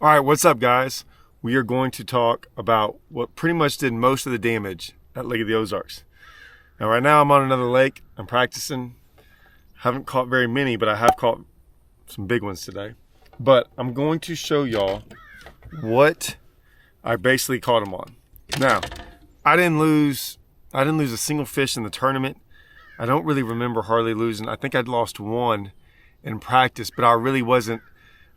All right, what's up, guys? We are going to talk about what pretty much did most of the damage at Lake of the Ozarks. Now, right now I'm on another lake. I'm practicing. Haven't caught very many, but I have caught some big ones today. But I'm going to show y'all what I basically caught them on. Now, I didn't lose a single fish in the tournament. I don't really remember hardly losing. I think I'd lost one in practice, but I really wasn't.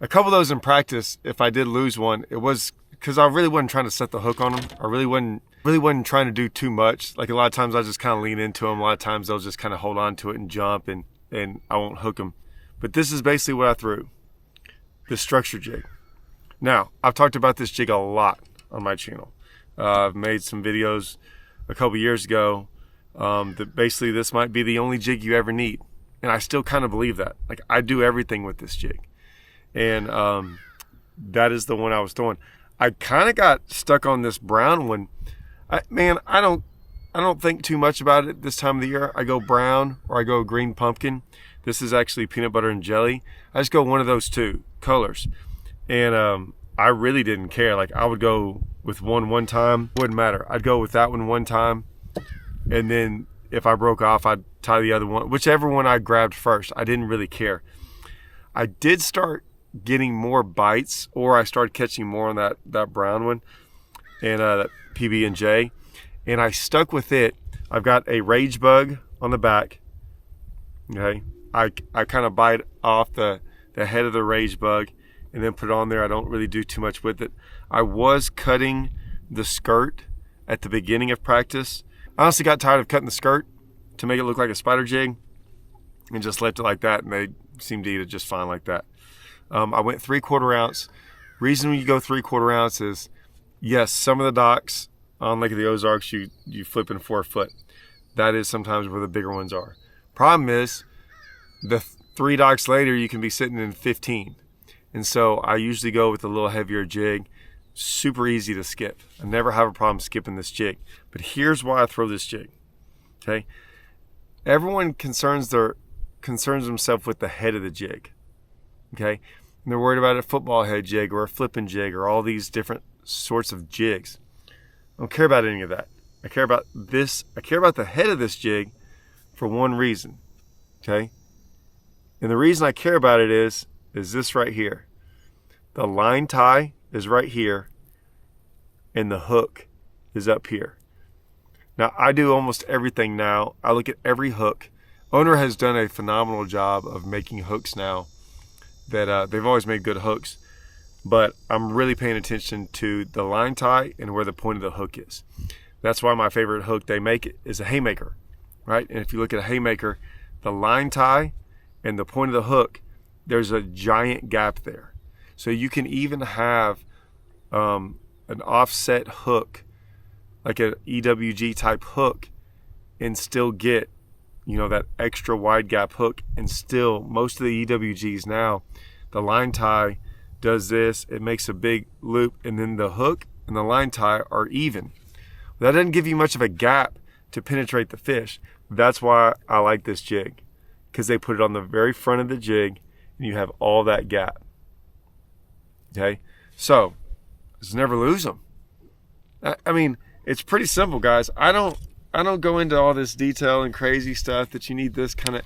A couple of those in practice, if I did lose one, it was because I really wasn't trying to set the hook on them. I really wasn't trying to do too much. Like a lot of times I just kind of lean into them. A lot of times they'll just kind of hold on to it and jump, and I won't hook them. But this is basically what I threw, this structure jig. Now, I've talked about this jig a lot on my channel. I've made some videos a couple years ago that basically this might be the only jig you ever need. And I still kind of believe that. Like, I do everything with this jig. And that is the one I was throwing. I kind of got stuck on this brown one. I don't think too much about it this time of the year. I go brown or I go green pumpkin. This is actually peanut butter and jelly. I just go one of those two colors. And I really didn't care. Like, I would go with one time. Wouldn't matter. I'd go with that one time. And then if I broke off, I'd tie the other one. Whichever one I grabbed first. I didn't really care. I did start getting more bites, or I started catching more on that brown one and that PB&J, and I stuck with it. I've got a rage bug on the back. Okay, I kind of bite off the head of the rage bug and then put it on there. I don't really do too much with it. I was cutting the skirt at the beginning of practice. I honestly got tired of cutting the skirt to make it look like a spider jig and just left it like that, and they seemed to eat it just fine like that. I went 3/4 ounce. Reason you go 3/4 ounce is, yes, some of the docks on Lake of the Ozarks, you flip in 4 foot. That is sometimes where the bigger ones are. Problem is, the 3 docks later, you can be sitting in 15. And so I usually go with a little heavier jig. Super easy to skip. I never have a problem skipping this jig. But here's why I throw this jig. Okay? Everyone concerns themselves with the head of the jig. Okay? And they're worried about a football head jig or a flipping jig or all these different sorts of jigs. I don't care about any of that. I care about this. I care about the head of this jig for one reason. Okay? And the reason I care about it is this right here. The line tie is right here and the hook is up here. Now, I do almost everything now. I look at every hook. Owner has done a phenomenal job of making hooks now that they've always made good hooks, but I'm really paying attention to the line tie and where the point of the hook is. That's why my favorite hook they make is a haymaker, right? And if you look at a haymaker, the line tie and the point of the hook, there's a giant gap there. So you can even have an offset hook, like an EWG type hook, and still get, that extra wide gap hook. And still, most of the EWGs now, the line tie does this. It makes a big loop, and then the hook and the line tie are even. That doesn't give you much of a gap to penetrate the fish. That's why I like this jig, because they put it on the very front of the jig, and you have all that gap. Okay, so just never lose them. I mean, it's pretty simple, guys. I don't go into all this detail and crazy stuff that you need this kind of.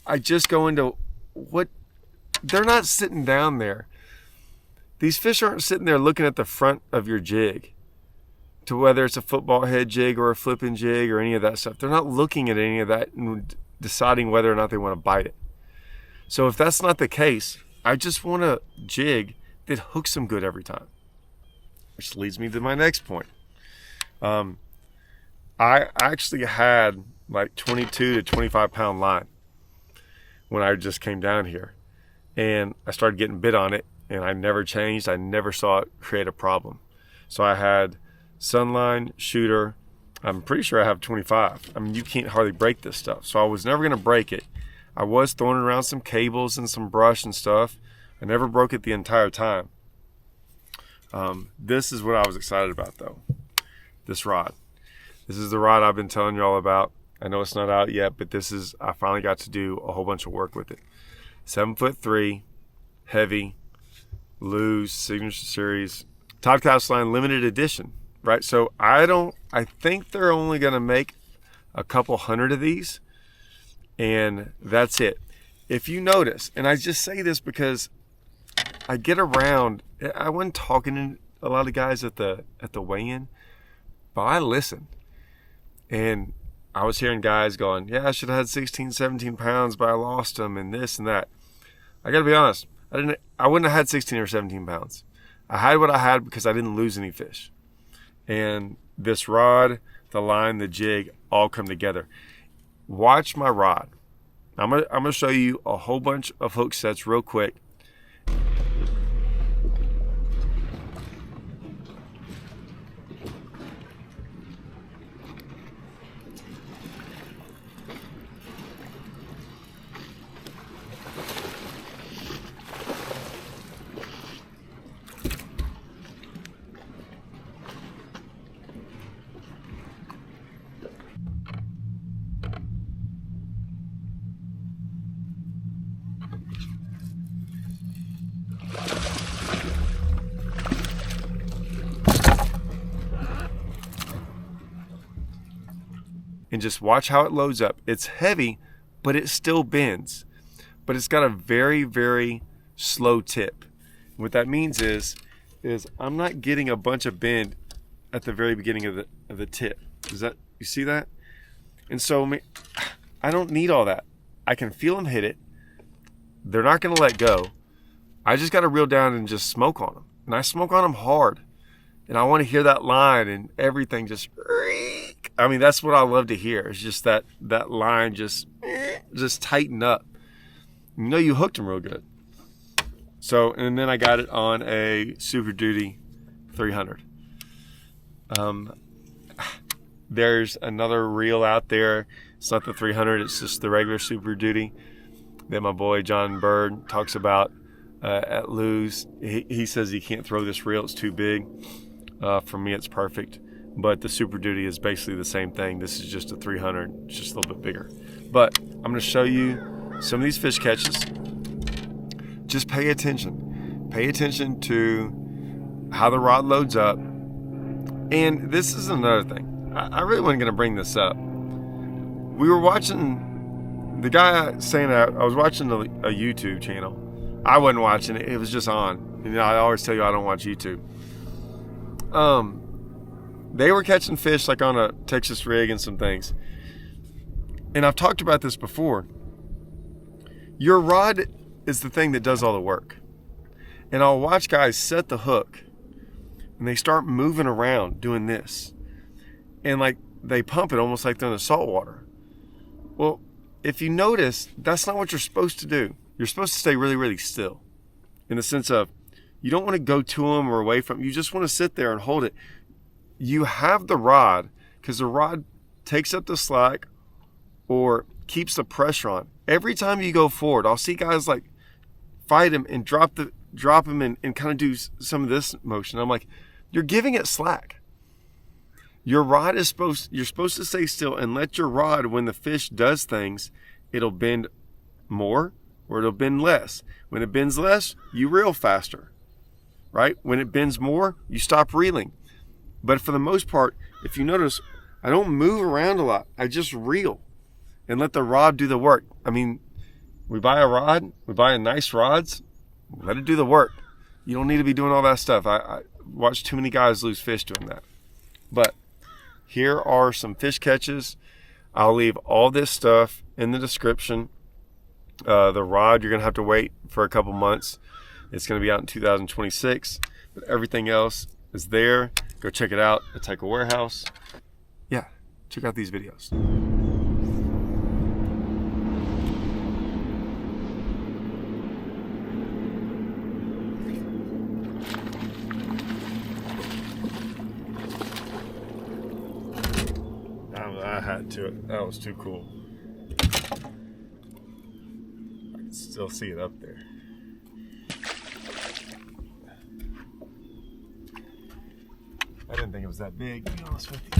I just go into what they're not sitting down there. These fish aren't sitting there looking at the front of your jig, to whether it's a football head jig or a flipping jig or any of that stuff. They're not looking at any of that and deciding whether or not they want to bite it. So if that's not the case, I just want a jig that hooks them good every time. Which leads me to my next point. I actually had like 22 to 25 pound line when I just came down here, and I started getting bit on it, and I never changed. I never saw it create a problem. So I had Sunline, shooter. I'm pretty sure I have 25. I mean, you can't hardly break this stuff. So I was never going to break it. I was throwing around some cables and some brush and stuff. I never broke it the entire time. This is what I was excited about, though. This rod. This is the rod I've been telling you all about. I know it's not out yet, but I finally got to do a whole bunch of work with it. 7'3", heavy, Lews Signature Series Todd Cast line limited edition, right? So I think they're only going to make a couple hundred of these, and that's it. If you notice, and I just say this because I get around, I wasn't talking to a lot of guys at the weigh-in, but I listened, and I was hearing guys going, yeah, I should have had 16, 17 pounds, but I lost them, and this and that. I got to be honest, I wouldn't have had 16 or 17 pounds. I had what I had because I didn't lose any fish. And this rod, the line, the jig, all come together. Watch my rod. I'm gonna show you a whole bunch of hook sets real quick. And just watch how it loads up. It's heavy, but it still bends. But it's got a very, very slow tip. And what that means is I'm not getting a bunch of bend at the very beginning of the tip. You see that? And so I don't need all that. I can feel them hit it. They're not going to let go. I just got to reel down and just smoke on them. And I smoke on them hard. And I want to hear that line and everything just... I mean, that's what I love to hear. It's just that line just tighten up. You know you hooked them real good. So, and then I got it on a Super Duty 300. There's another reel out there. It's not the 300. It's just the regular Super Duty that my boy John Bird talks about at Lews. He says he can't throw this reel. It's too big. For me, it's perfect. But the Super Duty is basically the same thing. This is just a 300. It's just a little bit bigger. But I'm going to show you some of these fish catches. Just pay attention. Pay attention to how the rod loads up. And this is another thing. I really wasn't going to bring this up. We were watching, the guy saying that, I was watching a YouTube channel. I wasn't watching it. It was just on. You know, I always tell you I don't watch YouTube. They were catching fish like on a Texas rig and some things. And I've talked about this before. Your rod is the thing that does all the work. And I'll watch guys set the hook and they start moving around doing this. And like they pump it almost like they're in the salt water. Well, if you notice, that's not what you're supposed to do. You're supposed to stay really, really still. In the sense of, you don't want to go to them or away from them. You just want to sit there and hold it. You have the rod because the rod takes up the slack or keeps the pressure on. Every time you go forward, I'll see guys like fight him and drop him and kind of do some of this motion. I'm like, you're giving it slack. Your rod is you're supposed to stay still and let your rod, when the fish does things, it'll bend more or it'll bend less. When it bends less, you reel faster, right? When it bends more, you stop reeling. But for the most part, if you notice, I don't move around a lot. I just reel and let the rod do the work. I mean, we buy a rod, we buy nice rods, let it do the work. You don't need to be doing all that stuff. I watch too many guys lose fish doing that. But here are some fish catches. I'll leave all this stuff in the description. The rod, you're going to have to wait for a couple months. It's going to be out in 2026. But everything else is there. Go check it out at Tackle Warehouse. Yeah, check out these videos. I had to. That was too cool. I can still see it up there. I didn't think it was that big, to be honest with you.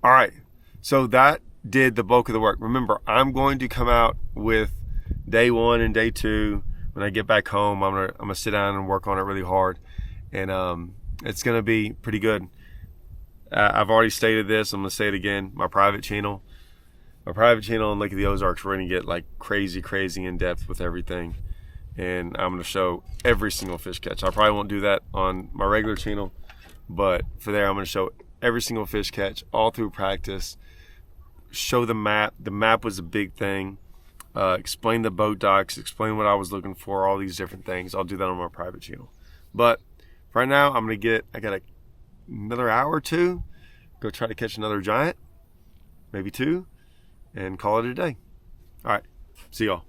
All right, so that did the bulk of the work. Remember, I'm going to come out with day 1 and day 2. When I get back home, I'm gonna sit down and work on it really hard, and it's gonna be pretty good. I've already stated this. I'm gonna say it again. My private channel on Lake of the Ozarks, we're gonna get like crazy in depth with everything, and I'm gonna show every single fish catch. I probably won't do that on my regular channel, but for there, I'm gonna show every single fish catch all through practice. Show the map. The map was a big thing. Explain the boat docks, explain what I was looking for, all these different things. I'll do that on my private channel. But right now, I got another hour or 2, go try to catch another giant, maybe 2, and call it a day. All right, see y'all.